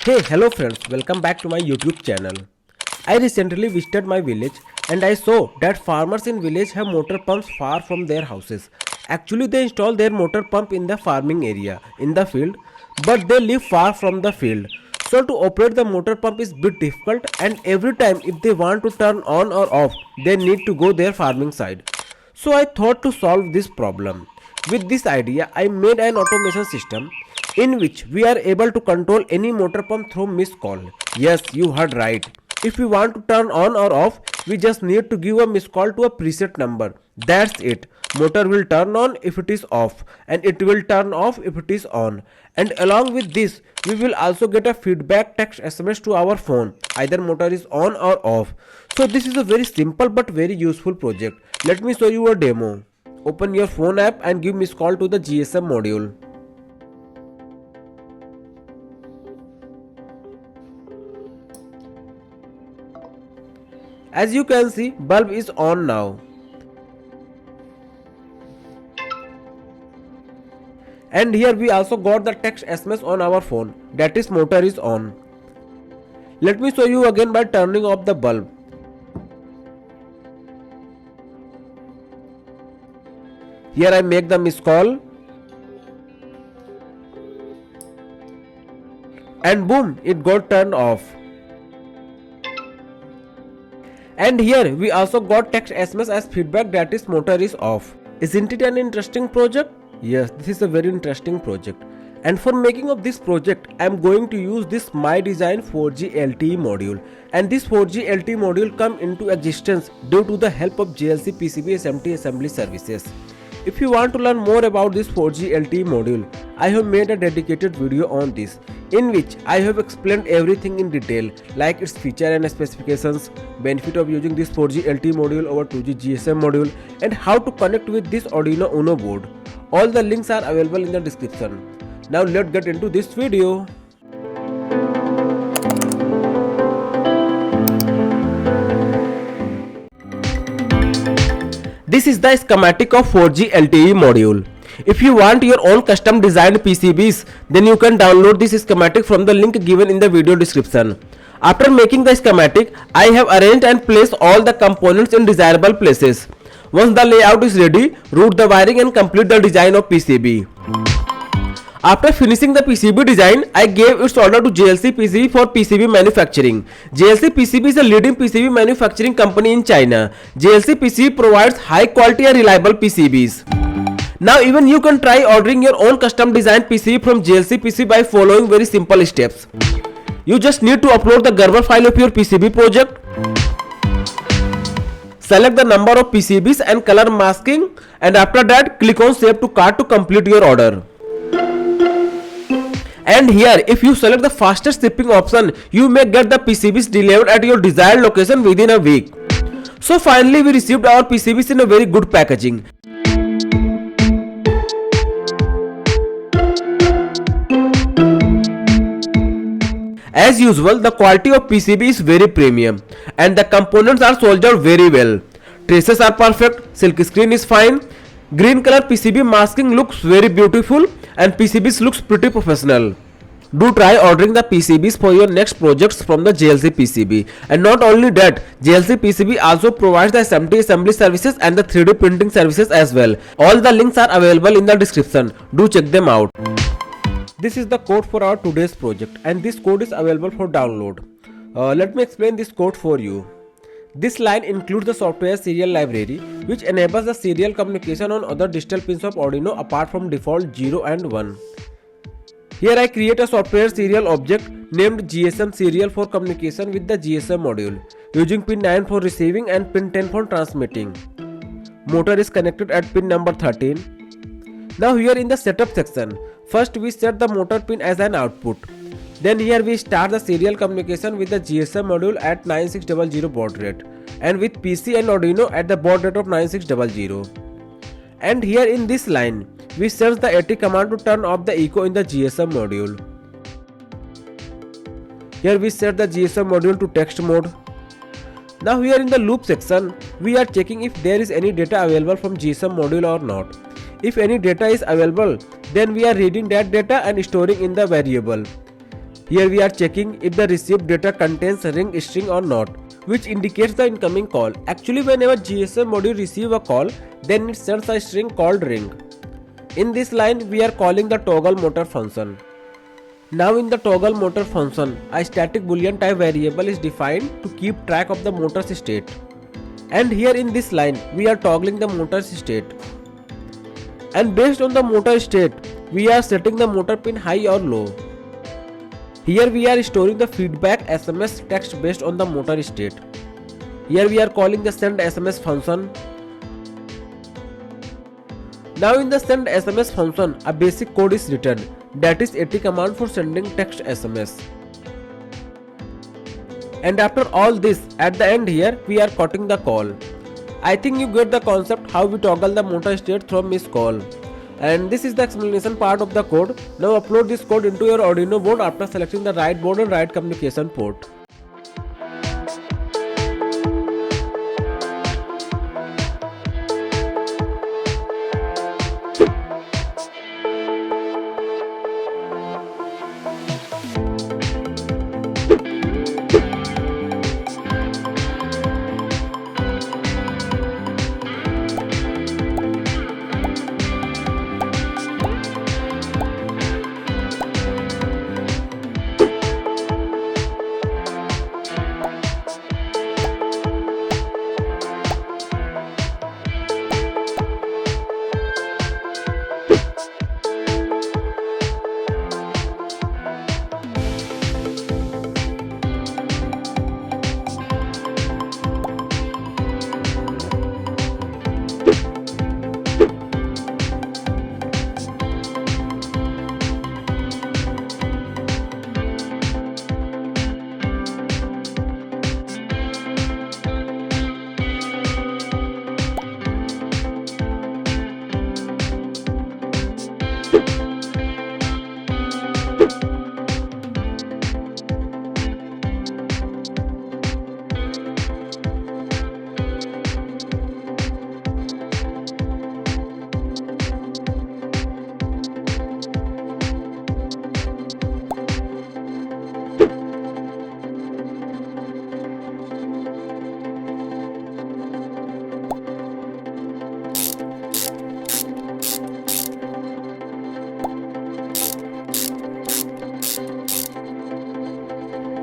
Hey, hello friends, welcome back to my YouTube channel. I recently visited my village and I saw that farmers in village have motor pumps far from their houses. Actually, they install their motor pump in the farming area, in the field, but they live far from the field. So to operate the motor pump is bit difficult, and every time if they want to turn on or off, they need to go their farming side. So I thought to solve this problem. With this idea, I made an automation system in which we are able to control any motor pump through missed call. Yes, you heard right. If we want to turn on or off, we just need to give a missed call to a preset number. That's it. Motor will turn on if it is off and it will turn off if it is on. And along with this, we will also get a feedback text SMS to our phone. Either motor is on or off. So this is a very simple but very useful project. Let me show you a demo. Open your phone app and give missed call to the GSM module. As you can see, bulb is on now. And here we also got the text SMS on our phone, that is motor is on. Let me show you again by turning off the bulb. Here I make the missed call. And boom, it got turned off. And here we also got text SMS as feedback, that is motor is off. Isn't it an interesting project? Yes, this is a very interesting project. And for making of this project, I am going to use this My Design 4G LTE module. And this 4G LTE module come into existence due to the help of JLCPCB SMT assembly services. If you want to learn more about this 4G LTE module, I have made a dedicated video on this, in which I have explained everything in detail, like its feature and specifications, benefit of using this 4G LTE module over 2G GSM module, and how to connect with this Arduino Uno board. All the links are available in the description. Now let's get into this video. This is the schematic of 4G LTE module. If you want your own custom designed PCBs, then you can download this schematic from the link given in the video description. After making the schematic, I have arranged and placed all the components in desirable places. Once the layout is ready, route the wiring and complete the design of PCB. After finishing the PCB design, I gave its order to JLCPCB for PCB manufacturing. JLCPCB is a leading PCB manufacturing company in China. JLCPCB provides high quality and reliable PCBs. Now even you can try ordering your own custom designed PCB from JLCPCB by following very simple steps. You just need to upload the Gerber file of your PCB project. Select the number of PCBs and color masking, and after that click on Save to Cart to complete your order. And here, if you select the fastest shipping option, you may get the PCBs delivered at your desired location within a week. So finally we received our PCBs in a very good packaging. As usual, the quality of PCB is very premium and the components are soldered very well. Traces are perfect, silk screen is fine, green color PCB masking looks very beautiful, and PCBs looks pretty professional. Do try ordering the PCBs for your next projects from the JLCPCB. And not only that, JLCPCB also provides the SMT assembly services and the 3D printing services as well. All the links are available in the description. Do check them out. This is the code for our today's project, and this code is available for download. Let me explain this code for you. This line includes the software serial library, which enables the serial communication on other digital pins of Arduino apart from default 0 and 1. Here I create a software serial object named GSM serial for communication with the GSM module, using pin 9 for receiving and pin 10 for transmitting. Motor is connected at pin number 13. Now here in the setup section, first we set the motor pin as an output. Then here we start the serial communication with the GSM module at 9600 baud rate and with PC and Arduino at the baud rate of 9600. And here in this line, we sense the AT command to turn off the echo in the GSM module. Here we set the GSM module to text mode. Now here in the loop section, we are checking if there is any data available from GSM module or not. If any data is available, then we are reading that data and storing in the variable. Here we are checking if the received data contains a ring string or not, which indicates the incoming call. Actually, whenever GSM module receives a call, then it sends a string called ring. In this line, we are calling the toggle motor function. Now in the toggle motor function, a static boolean type variable is defined to keep track of the motor's state. And here in this line, we are toggling the motor's state. And based on the motor state, we are setting the motor pin high or low. Here we are storing the feedback SMS text based on the motor state. Here we are calling the send SMS function. Now in the send SMS function, a basic code is written, that is AT command for sending text SMS. And after all this, at the end here, we are cutting the call. I think you get the concept how we toggle the motor state from miss call. And this is the explanation part of the code. Now upload this code into your Arduino board after selecting the right board and right communication port.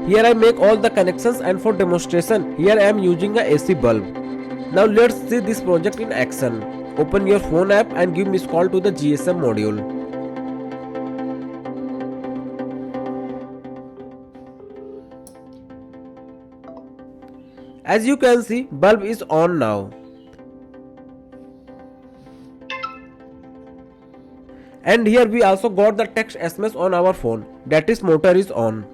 Here I make all the connections, and for demonstration, here I am using a AC bulb. Now let's see this project in action. Open your phone app and give miss call to the GSM module. As you can see, bulb is on now. And here we also got the text SMS on our phone, that is motor is on.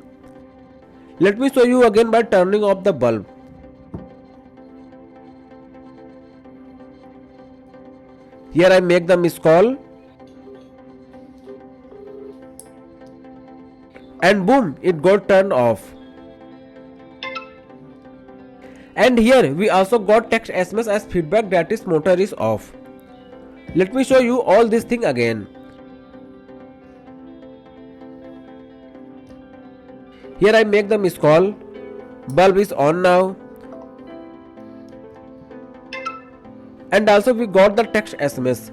Let me show you again by turning off the bulb. Here I make the miss call. And boom, it got turned off. And here we also got text SMS as feedback, that is motor is off. Let me show you all this thing again. Here I make the miss call. Bulb is on now. And also we got the text SMS.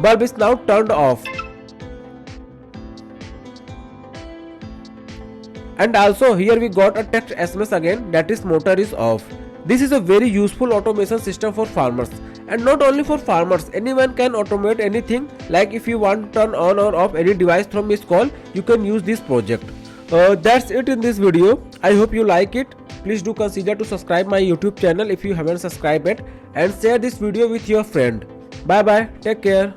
Bulb is now turned off. And also here we got a text SMS again, that is motor is off. This is a very useful automation system for farmers, and not only for farmers, anyone can automate anything. Like if you want to turn on or off any device from this call, you can use this project. That's it in this video. I hope you like it. Please do consider to subscribe my YouTube channel if you haven't subscribed yet, and share this video with your friend. Bye bye, take care.